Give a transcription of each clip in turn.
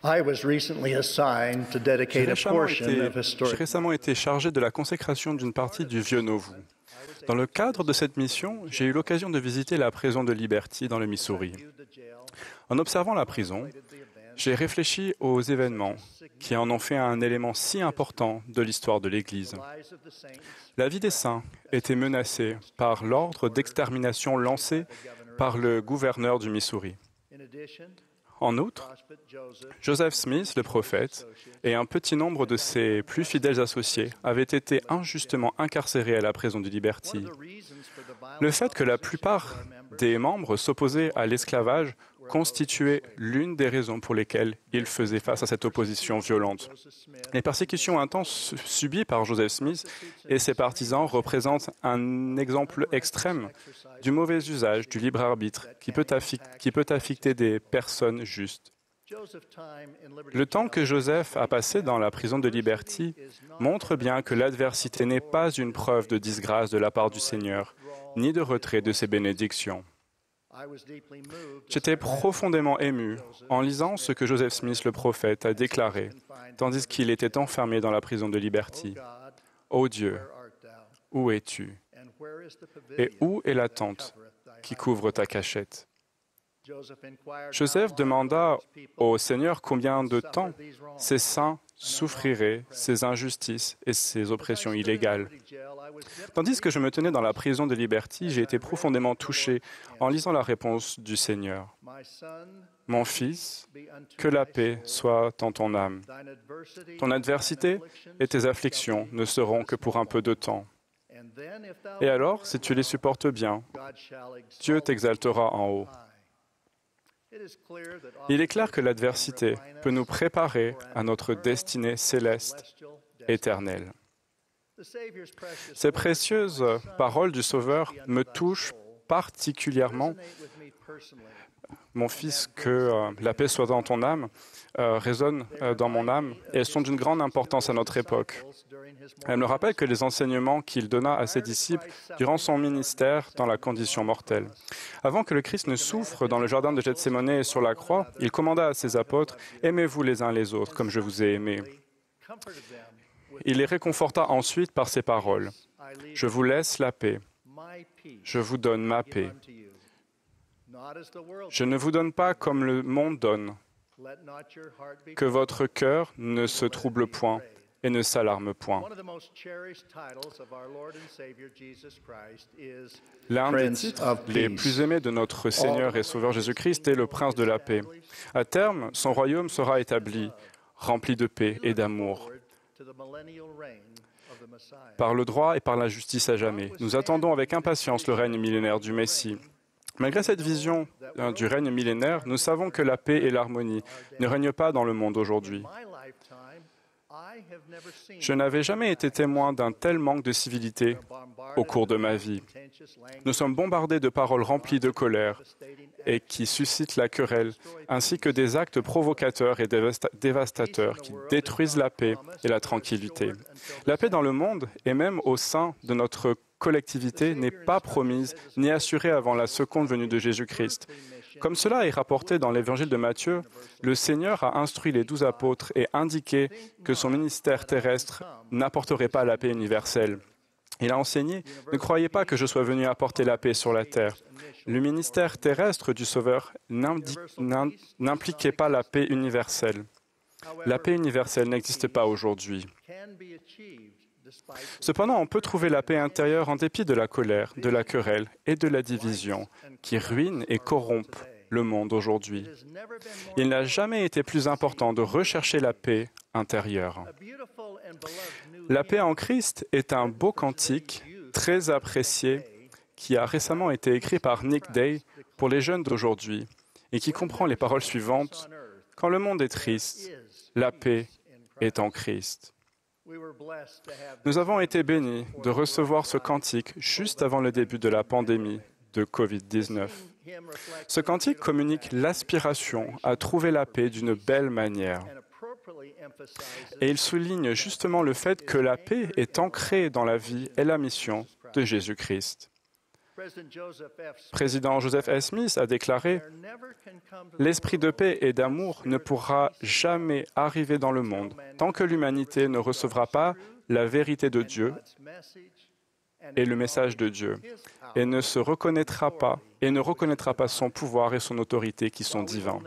J'ai récemment été chargé de la consécration d'une partie du Vieux Nauvoo. Dans le cadre de cette mission, j'ai eu l'occasion de visiter la prison de Liberty dans le Missouri. En observant la prison, j'ai réfléchi aux événements qui en ont fait un élément si important de l'histoire de l'Église. La vie des saints était menacée par l'ordre d'extermination lancé par le gouverneur du Missouri. En outre, Joseph Smith, le prophète, et un petit nombre de ses plus fidèles associés avaient été injustement incarcérés à la prison de Liberty. Le fait que la plupart des membres s'opposaient à l'esclavage constituait l'une des raisons pour lesquelles ils faisaient face à cette opposition violente. Les persécutions intenses subies par Joseph Smith et ses partisans représentent un exemple extrême du mauvais usage du libre arbitre qui peut affecter des personnes justes. Le temps que Joseph a passé dans la prison de Liberty montre bien que l'adversité n'est pas une preuve de disgrâce de la part du Seigneur, ni de retrait de ses bénédictions. J'étais profondément ému en lisant ce que Joseph Smith, le prophète, a déclaré, tandis qu'il était enfermé dans la prison de Liberty. « Ô Dieu, où es-tu? Et où est la tente qui couvre ta cachette? » Joseph demanda au Seigneur combien de temps ses saints souffriraient ces injustices et ces oppressions illégales. Tandis que je me tenais dans la prison de Liberty, j'ai été profondément touché en lisant la réponse du Seigneur. « Mon fils, que la paix soit en ton âme. Ton adversité et tes afflictions ne seront que pour un peu de temps. Et alors, si tu les supportes bien, Dieu t'exaltera en haut. » Il est clair que l'adversité peut nous préparer à notre destinée céleste, éternelle. Ces précieuses paroles du Sauveur me touchent particulièrement. Mon fils, que la paix soit dans ton âme, résonne dans mon âme et elles sont d'une grande importance à notre époque. Elle me rappelle que les enseignements qu'il donna à ses disciples durant son ministère dans la condition mortelle. Avant que le Christ ne souffre dans le jardin de Gethsémane et sur la croix, il commanda à ses apôtres « Aimez-vous les uns les autres comme je vous ai aimés. » Il les réconforta ensuite par ces paroles « Je vous laisse la paix, je vous donne ma paix. Je ne vous donne pas comme le monde donne. Que votre cœur ne se trouble point et ne s'alarme point. » L'un des titres les plus aimés de notre Seigneur et Sauveur Jésus-Christ est le Prince de la paix. À terme, son royaume sera établi, rempli de paix et d'amour, par le droit et par la justice à jamais. Nous attendons avec impatience le règne millénaire du Messie. Malgré cette vision du règne millénaire, nous savons que la paix et l'harmonie ne règnent pas dans le monde aujourd'hui. Je n'avais jamais été témoin d'un tel manque de civilité au cours de ma vie. Nous sommes bombardés de paroles remplies de colère et qui suscitent la querelle, ainsi que des actes provocateurs et dévastateurs qui détruisent la paix et la tranquillité. La paix dans le monde et même au sein de notre collectivité n'est pas promise ni assurée avant la seconde venue de Jésus-Christ. Comme cela est rapporté dans l'Évangile de Matthieu, le Seigneur a instruit les 12 apôtres et indiqué que son ministère terrestre n'apporterait pas la paix universelle. Il a enseigné « Ne croyez pas que je sois venu apporter la paix sur la terre. » Le ministère terrestre du Sauveur n'impliquait pas la paix universelle. La paix universelle n'existe pas aujourd'hui. Cependant, on peut trouver la paix intérieure en dépit de la colère, de la querelle et de la division qui ruinent et corrompent le monde aujourd'hui. Il n'a jamais été plus important de rechercher la paix intérieure. La paix en Christ est un beau cantique très apprécié qui a récemment été écrit par Nick Day pour les jeunes d'aujourd'hui et qui comprend les paroles suivantes « Quand le monde est triste, la paix est en Christ. » Nous avons été bénis de recevoir ce cantique juste avant le début de la pandémie de COVID-19. Ce cantique communique l'aspiration à trouver la paix d'une belle manière. Et il souligne justement le fait que la paix est ancrée dans la vie et la mission de Jésus-Christ. Président Joseph F. Smith a déclaré « L'esprit de paix et d'amour ne pourra jamais arriver dans le monde tant que l'humanité ne recevra pas la vérité de Dieu et le message de Dieu, et ne reconnaîtra pas son pouvoir et son autorité qui sont divins. »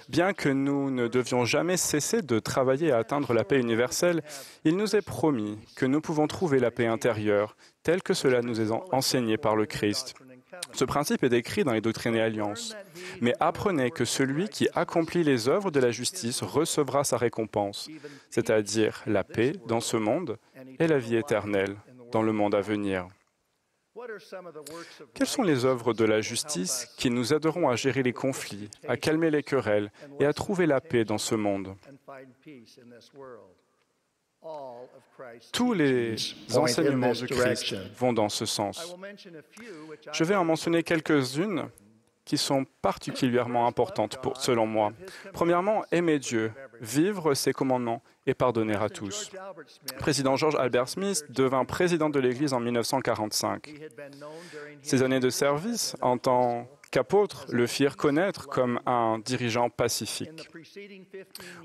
Bien que nous ne devions jamais cesser de travailler à atteindre la paix universelle, il nous est promis que nous pouvons trouver la paix intérieure, telle que cela nous est enseigné par le Christ. Ce principe est décrit dans les Doctrines et Alliances. Mais apprenez que celui qui accomplit les œuvres de la justice recevra sa récompense, c'est-à-dire la paix dans ce monde et la vie éternelle dans le monde à venir. Quelles sont les œuvres de la justice qui nous aideront à gérer les conflits, à calmer les querelles et à trouver la paix dans ce monde? Tous les enseignements du Christ vont dans ce sens. Je vais en mentionner quelques-unes qui sont particulièrement importantes selon moi. Premièrement, aimer Dieu, vivre ses commandements et pardonner à tous. Président George Albert Smith devint président de l'Église en 1945. Ses années de service en tant qu'apôtre le firent connaître comme un dirigeant pacifique.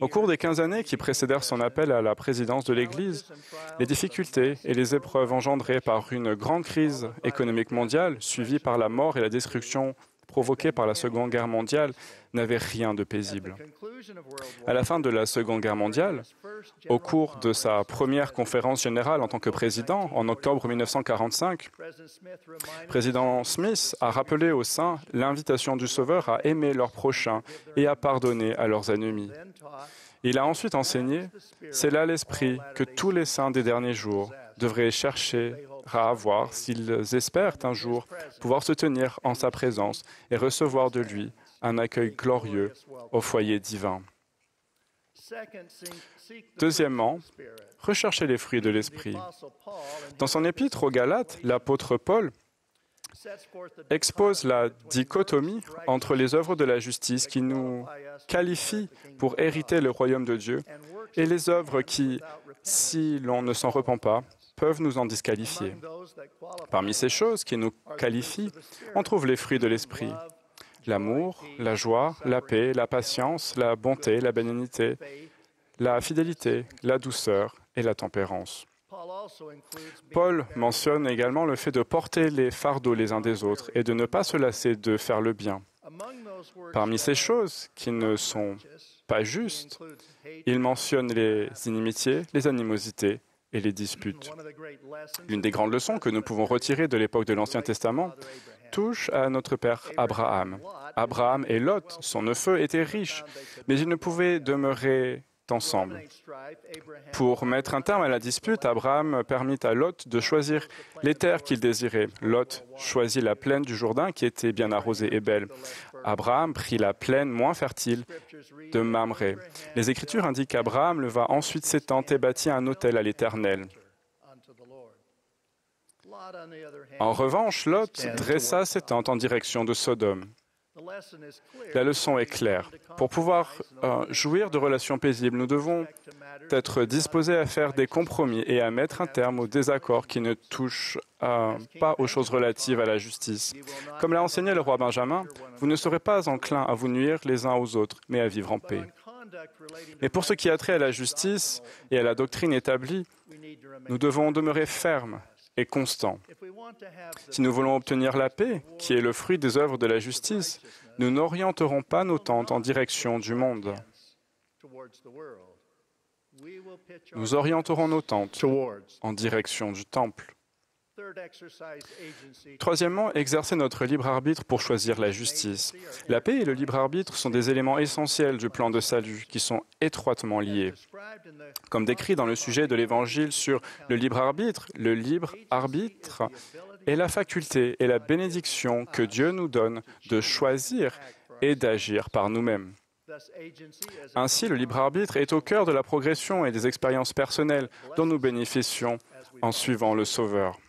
Au cours des 15 années qui précédèrent son appel à la présidence de l'Église, les difficultés et les épreuves engendrées par une grande crise économique mondiale, suivie par la mort et la destruction provoquée par la Seconde Guerre mondiale, n'avaient rien de paisible. À la fin de la Seconde Guerre mondiale, au cours de sa première conférence générale en tant que président, en octobre 1945, Président Smith a rappelé aux saints l'invitation du Sauveur à aimer leurs prochains et à pardonner à leurs ennemis. Il a ensuite enseigné « C'est là l'esprit que tous les saints des derniers jours devraient chercher à avoir s'ils espèrent un jour pouvoir se tenir en sa présence et recevoir de lui un accueil glorieux au foyer divin. » Deuxièmement, recherchez les fruits de l'Esprit. Dans son épître aux Galates, l'apôtre Paul expose la dichotomie entre les œuvres de la justice qui nous qualifient pour hériter le royaume de Dieu et les œuvres qui, si l'on ne s'en repent pas, peuvent nous en disqualifier. Parmi ces choses qui nous qualifient, on trouve les fruits de l'Esprit. L'amour, la joie, la paix, la patience, la bonté, la bénignité, la fidélité, la douceur et la tempérance. Paul mentionne également le fait de porter les fardeaux les uns des autres et de ne pas se lasser de faire le bien. Parmi ces choses qui ne sont pas justes, il mentionne les inimitiés, les animosités et les disputes. L'une des grandes leçons que nous pouvons retirer de l'époque de l'Ancien Testament touche à notre père Abraham. Abraham et Lot, son neveu, étaient riches, mais ils ne pouvaient demeurer ensemble. Pour mettre un terme à la dispute, Abraham permit à Lot de choisir les terres qu'il désirait. Lot choisit la plaine du Jourdain qui était bien arrosée et belle. Abraham prit la plaine moins fertile de Mamré. Les Écritures indiquent qu'Abraham leva ensuite ses tentes et bâtit un autel à l'Éternel. En revanche, Lot dressa ses tentes en direction de Sodome. La leçon est claire. Pour pouvoir jouir de relations paisibles, nous devons être disposés à faire des compromis et à mettre un terme aux désaccords qui ne touchent pas aux choses relatives à la justice. Comme l'a enseigné le roi Benjamin, vous ne serez pas enclins à vous nuire les uns aux autres, mais à vivre en paix. Mais pour ce qui a trait à la justice et à la doctrine établie, nous devons demeurer fermes et constants. Si nous voulons obtenir la paix, qui est le fruit des œuvres de la justice, nous n'orienterons pas nos tentes en direction du monde. Nous orienterons nos tentes en direction du temple. Troisièmement, exercer notre libre arbitre pour choisir la justice. La paix et le libre arbitre sont des éléments essentiels du plan de salut qui sont étroitement liés. Comme décrit dans le sujet de l'Évangile sur le libre arbitre est la faculté et la bénédiction que Dieu nous donne de choisir et d'agir par nous-mêmes. Ainsi, le libre arbitre est au cœur de la progression et des expériences personnelles dont nous bénéficions en suivant le Sauveur.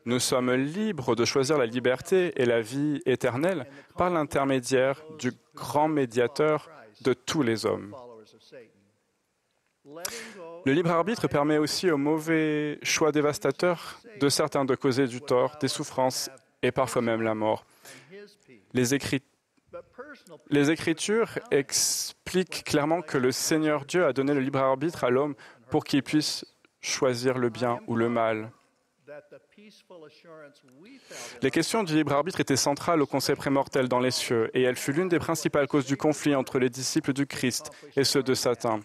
Nous sommes libres de choisir la liberté et la vie éternelle par l'intermédiaire du grand médiateur de tous les hommes. Le libre arbitre permet aussi aux mauvais choix dévastateurs de certains de causer du tort, des souffrances et parfois même la mort. Les Écritures expliquent clairement que le Seigneur Dieu a donné le libre arbitre à l'homme pour qu'il puisse choisir le bien ou le mal. Les questions du libre arbitre étaient centrales au conseil prémortel dans les cieux, et elle fut l'une des principales causes du conflit entre les disciples du Christ et ceux de Satan.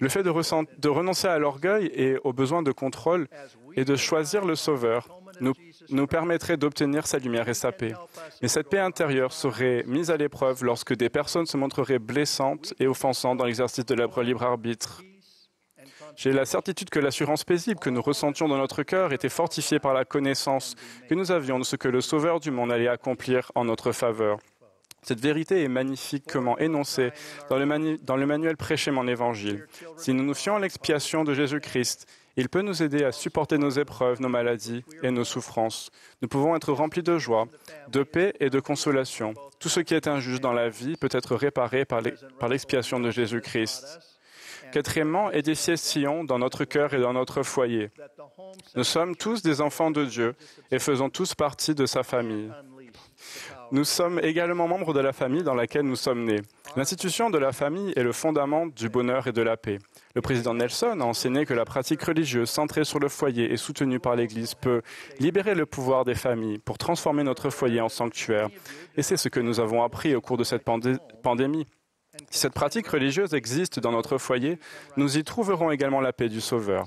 Le fait de renoncer à l'orgueil et au besoin de contrôle et de choisir le Sauveur nous permettrait d'obtenir sa lumière et sa paix. Mais cette paix intérieure serait mise à l'épreuve lorsque des personnes se montreraient blessantes et offensantes dans l'exercice de leur libre arbitre. J'ai la certitude que l'assurance paisible que nous ressentions dans notre cœur était fortifiée par la connaissance que nous avions de ce que le Sauveur du monde allait accomplir en notre faveur. Cette vérité est magnifiquement énoncée dans le manuel Prêcher mon Évangile. Si nous nous fions à l'expiation de Jésus-Christ, il peut nous aider à supporter nos épreuves, nos maladies et nos souffrances. Nous pouvons être remplis de joie, de paix et de consolation. Tout ce qui est injuste dans la vie peut être réparé par l'expiation de Jésus-Christ. Quatrièmement, édifier Sion dans notre cœur et dans notre foyer. Nous sommes tous des enfants de Dieu et faisons tous partie de sa famille. Nous sommes également membres de la famille dans laquelle nous sommes nés. L'institution de la famille est le fondament du bonheur et de la paix. Le président Nelson a enseigné que la pratique religieuse centrée sur le foyer et soutenue par l'Église peut libérer le pouvoir des familles pour transformer notre foyer en sanctuaire. Et c'est ce que nous avons appris au cours de cette pandémie. Si cette pratique religieuse existe dans notre foyer, nous y trouverons également la paix du Sauveur.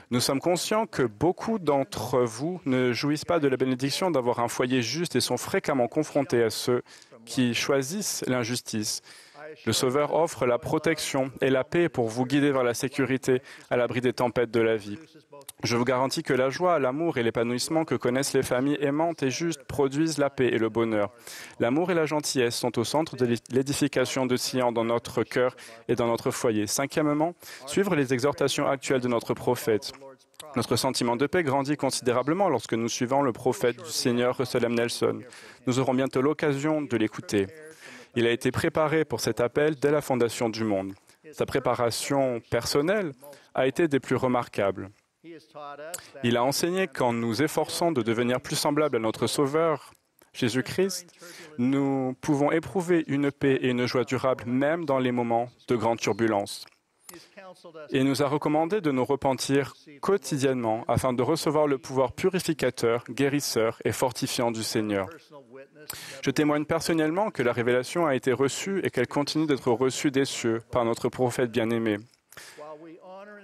Nous sommes conscients que beaucoup d'entre vous ne jouissent pas de la bénédiction d'avoir un foyer juste et sont fréquemment confrontés à ceux qui choisissent l'injustice. Le Sauveur offre la protection et la paix pour vous guider vers la sécurité à l'abri des tempêtes de la vie. Je vous garantis que la joie, l'amour et l'épanouissement que connaissent les familles aimantes et justes produisent la paix et le bonheur. L'amour et la gentillesse sont au centre de l'édification de Sion dans notre cœur et dans notre foyer. Cinquièmement, suivre les exhortations actuelles de notre prophète. Notre sentiment de paix grandit considérablement lorsque nous suivons le prophète du Seigneur, Russell M. Nelson. Nous aurons bientôt l'occasion de l'écouter. Il a été préparé pour cet appel dès la fondation du monde. Sa préparation personnelle a été des plus remarquables. Il a enseigné qu'en nous efforçant de devenir plus semblables à notre Sauveur, Jésus-Christ, nous pouvons éprouver une paix et une joie durables même dans les moments de grande turbulence. Il nous a recommandé de nous repentir quotidiennement afin de recevoir le pouvoir purificateur, guérisseur et fortifiant du Seigneur. Je témoigne personnellement que la révélation a été reçue et qu'elle continue d'être reçue des cieux par notre prophète bien-aimé.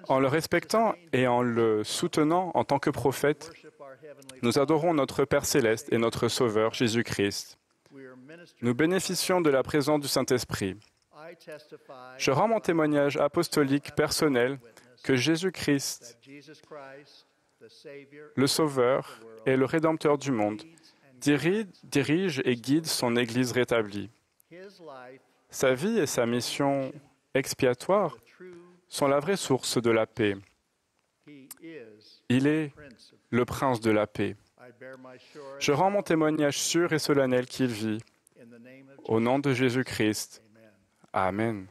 En le respectant et en le soutenant en tant que prophète, nous adorons notre Père céleste et notre Sauveur, Jésus-Christ. Nous bénéficions de la présence du Saint-Esprit. Je rends mon témoignage apostolique personnel que Jésus-Christ, le Sauveur et le Rédempteur du monde, dirige et guide son Église rétablie. Sa vie et sa mission expiatoire sont la vraie source de la paix. Il est le Prince de la paix. Je rends mon témoignage sûr et solennel qu'il vit. Au nom de Jésus-Christ. Amen.